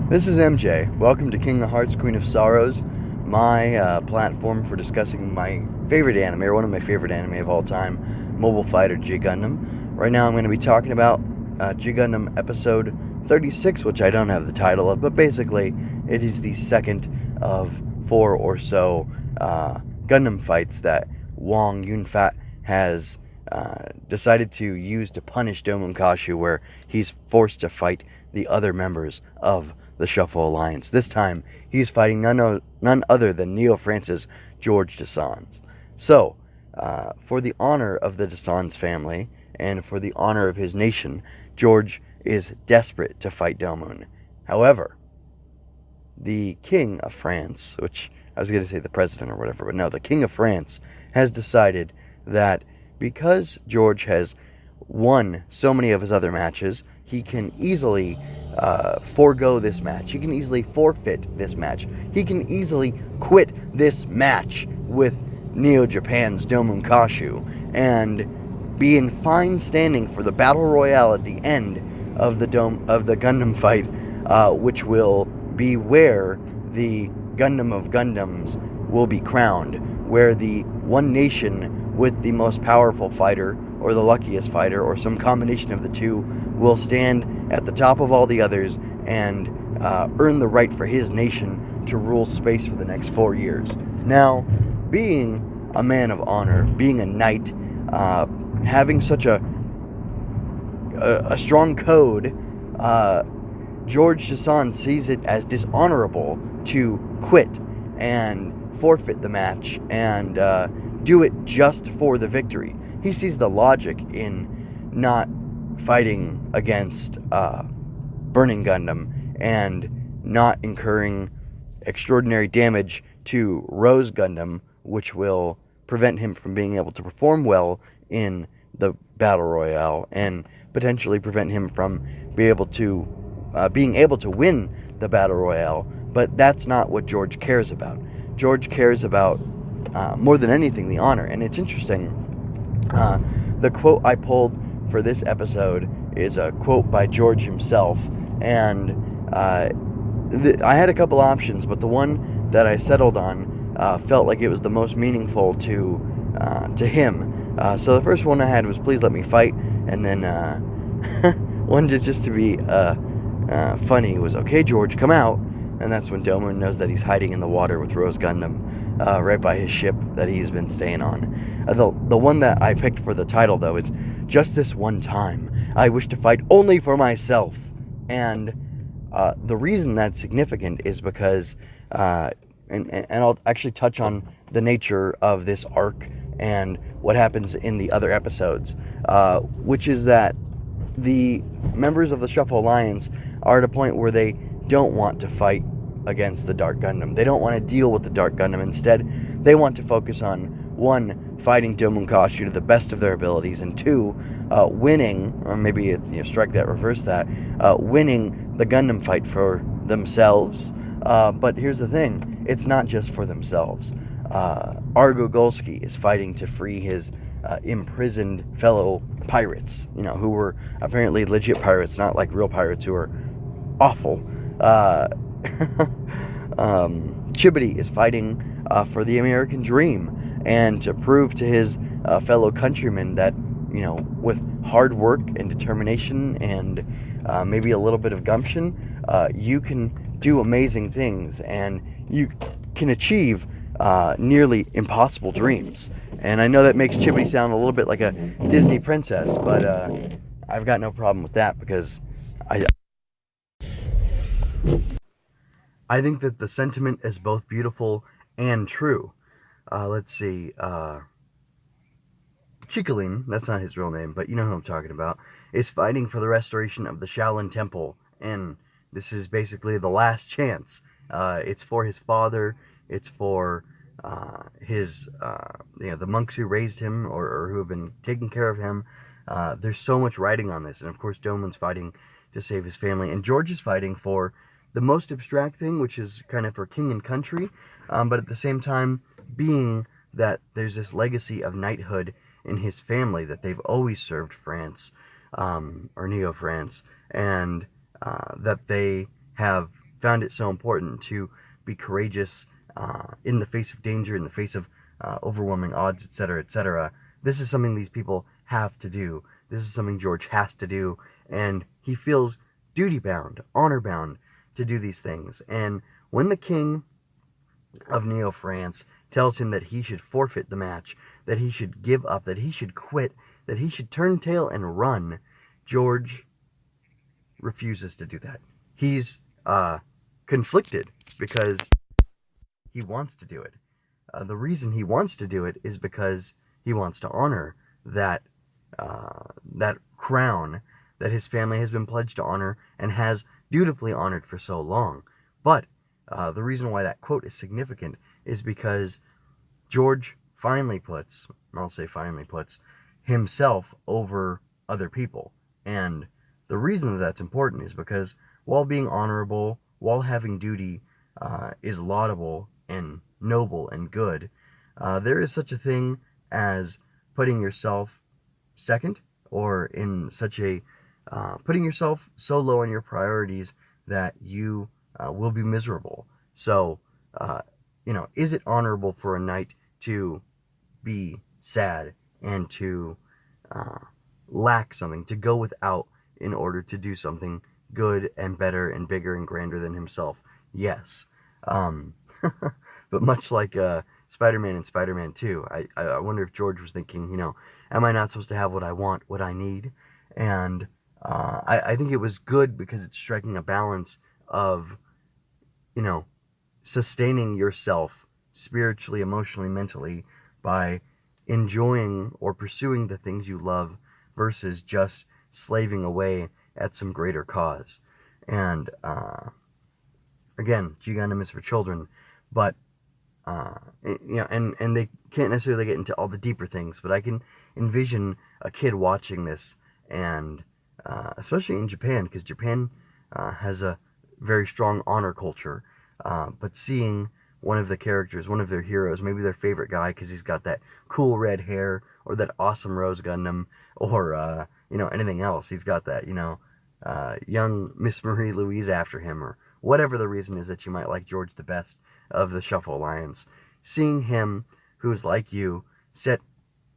This is MJ. Welcome to King of Hearts, Queen of Sorrows, my platform for discussing my favorite anime, or one of my favorite anime of all time, Mobile Fighter G Gundam. Right now I'm going to be talking about G Gundam episode 36, which I don't have the title of, but basically it is the second of 4 or so Gundam fights that Wong Yun-Fat has decided to use to punish Domon Kasshu, where he's forced to fight the other members of the Shuffle Alliance. This time, he's fighting none other than Neo-France's George Desans. So, for the honor of the Desans family, and for the honor of his nation, George is desperate to fight Domon. However, the King of France, which I was going to say the president or whatever, but no, the King of France has decided that because George has won so many of his other matches, he can easily forego this match. He can easily forfeit this match. He can easily quit this match with Neo Japan's Domon Kasshu and be in fine standing for the battle royale at the end of the Gundam fight, which will be where the Gundam of Gundams will be crowned, where the one nation with the most powerful fighter, or the luckiest fighter, or some combination of the two, will stand at the top of all the others and earn the right for his nation to rule space for the next 4 years. Now, being a man of honor, being a knight, having such a strong code, George Desans sees it as dishonorable to quit and forfeit the match and do it just for the victory. He sees the logic in not fighting against Burning Gundam and not incurring extraordinary damage to Rose Gundam, which will prevent him from being able to perform well in the Battle Royale and potentially prevent him from being able to win the Battle Royale. But that's not what George cares about. George cares about, more than anything, the honor. And it's interesting, the quote I pulled for this episode is a quote by George himself, and I had a couple options, but the one that I settled on felt like it was the most meaningful to him. So the first one I had was, "Please let me fight," and then one just to be funny was, "Okay, George, come out." And that's when Domon knows that he's hiding in the water with Rose Gundam, right by his ship that he's been staying on. The one that I picked for the title, though, is "Just This One Time, I Wish to Fight Only for Myself." And the reason that's significant is because, and I'll actually touch on the nature of this arc and what happens in the other episodes, which is that the members of the Shuffle Alliance are at a point where they don't want to fight against the Dark Gundam. They don't want to deal with the Dark Gundam. Instead, they want to focus on, 1, fighting Domon Kasshu to the best of their abilities, and 2, winning, or maybe it's, strike that, reverse that, winning the Gundam fight for themselves. But here's the thing, it's not just for themselves. Argo Golski is fighting to free his imprisoned fellow pirates, who were apparently legit pirates, not like real pirates who are awful. Chibity is fighting for the American dream, and to prove to his fellow countrymen that, with hard work and determination and maybe a little bit of gumption, you can do amazing things and you can achieve nearly impossible dreams. And I know that makes Chibity sound a little bit like a Disney princess, but I've got no problem with that, because I think that the sentiment is both beautiful and true. Let's see. Chikaline, that's not his real name, but you know who I'm talking about, is fighting for the restoration of the Shaolin Temple. And this is basically the last chance. It's for his father. It's for his, the monks who raised him, or who have been taking care of him. There's so much riding on this. And of course, Domon's fighting to save his family. And George is fighting for the most abstract thing, which is kind of for king and country, but at the same time, being that there's this legacy of knighthood in his family, that they've always served France, or Neo-France, and that they have found it so important to be courageous in the face of danger, in the face of overwhelming odds, etc., etc. This is something these people have to do. This is something George has to do, and he feels duty-bound, honor-bound to do these things. And when the king of Neo-France tells him that he should forfeit the match, that he should give up, that he should quit, that he should turn tail and run, George refuses to do that. He's conflicted because he wants to do it. The reason he wants to do it is because he wants to honor that crown that his family has been pledged to honor and has dutifully honored for so long. But the reason why that quote is significant is because George finally puts himself over other people. And the reason that that's important is because while being honorable, while having duty is laudable and noble and good, there is such a thing as putting yourself second, or in such a putting yourself so low on your priorities that you will be miserable. So, is it honorable for a knight to be sad and to lack something, to go without in order to do something good and better and bigger and grander than himself? Yes. But much like Spider-Man and Spider-Man 2, I wonder if George was thinking, am I not supposed to have what I want, what I need? And I think it was good because it's striking a balance of, sustaining yourself spiritually, emotionally, mentally by enjoying or pursuing the things you love versus just slaving away at some greater cause. And again, G Gundam is for children, but and they can't necessarily get into all the deeper things, but I can envision a kid watching this, and especially in Japan, because Japan has a very strong honor culture, but seeing one of the characters, one of their heroes, maybe their favorite guy because he's got that cool red hair, or that awesome Rose Gundam, or anything else, he's got that young Miss Marie Louise after him, or whatever the reason is that you might like George the best of the Shuffle Alliance. Seeing him, who's like you, set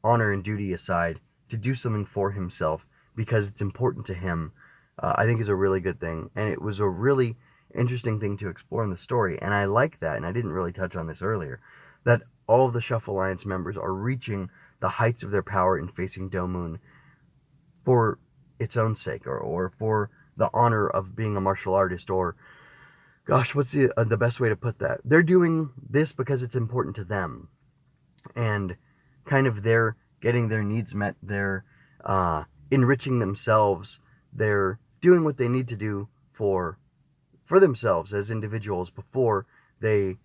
honor and duty aside to do something for himself because it's important to him, I think is a really good thing. And it was a really interesting thing to explore in the story. And I like that, and I didn't really touch on this earlier, that all of the Shuffle Alliance members are reaching the heights of their power in facing Domon for its own sake, or for the honor of being a martial artist, or gosh, what's the best way to put that? They're doing this because it's important to them, and kind of they're getting their needs met, they're enriching themselves, they're doing what they need to do for themselves as individuals before they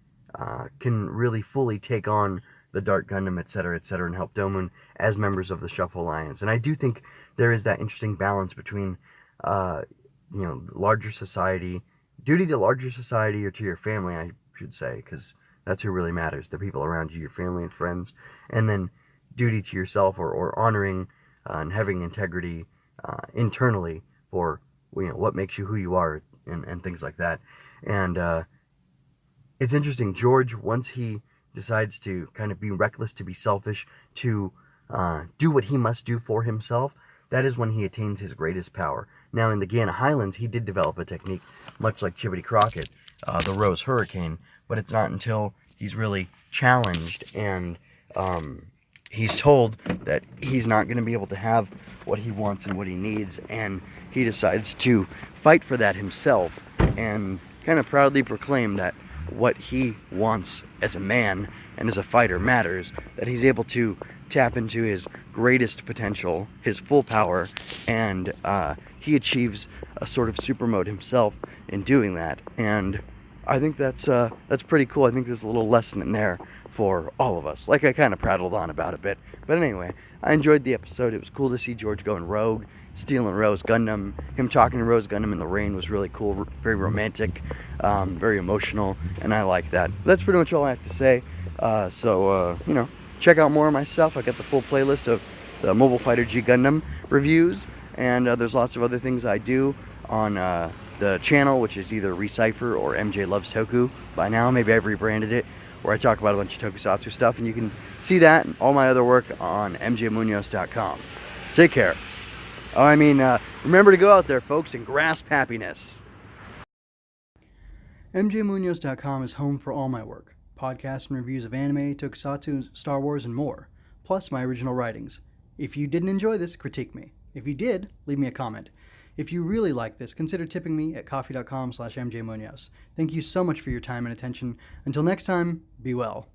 can really fully take on the Dark Gundam, etc., and help Domon as members of the Shuffle Alliance. And I do think there is that interesting balance between larger society, duty to larger society, or to your family, I should say, because that's who really matters, the people around you, your family and friends, and then duty to yourself, or honoring and having integrity internally for what makes you who you are, and things like that. And it's interesting, George, once he decides to kind of be reckless, to be selfish, to do what he must do for himself, that is when he attains his greatest power. Now, in the Guiana Highlands, he did develop a technique, much like Chibbity Crockett, the Rose Hurricane, but it's not until he's really challenged and he's told that he's not going to be able to have what he wants and what he needs, and he decides to fight for that himself and kind of proudly proclaim that what he wants as a man and as a fighter matters, that he's able to tap into his greatest potential, his full power, and he achieves a sort of super mode himself in doing that. And I think that's pretty cool. I think there's a little lesson in there for all of us. Like, I kind of prattled on about a bit, but anyway, I enjoyed the episode. It was cool to see George going rogue, stealing Rose Gundam. Him talking to Rose Gundam in the rain was really cool, very romantic, very emotional, and I like that. That's pretty much all I have to say. Check out more of my stuff. I got the full playlist of the Mobile Fighter G Gundam reviews, and there's lots of other things I do on the channel, which is either Recypher or MJ Loves Toku by now. Maybe I've rebranded it, where I talk about a bunch of tokusatsu stuff, and you can see that and all my other work on mjmunoz.com. Take care. Remember to go out there, folks, and grasp happiness. mjmunoz.com is home for all my work, podcasts and reviews of anime, tokusatsu, Star Wars, and more, plus my original writings. If you didn't enjoy this, critique me. If you did, leave me a comment. If you really like this, consider tipping me at coffee.com/mjmunoz. Thank you so much for your time and attention. Until next time, be well.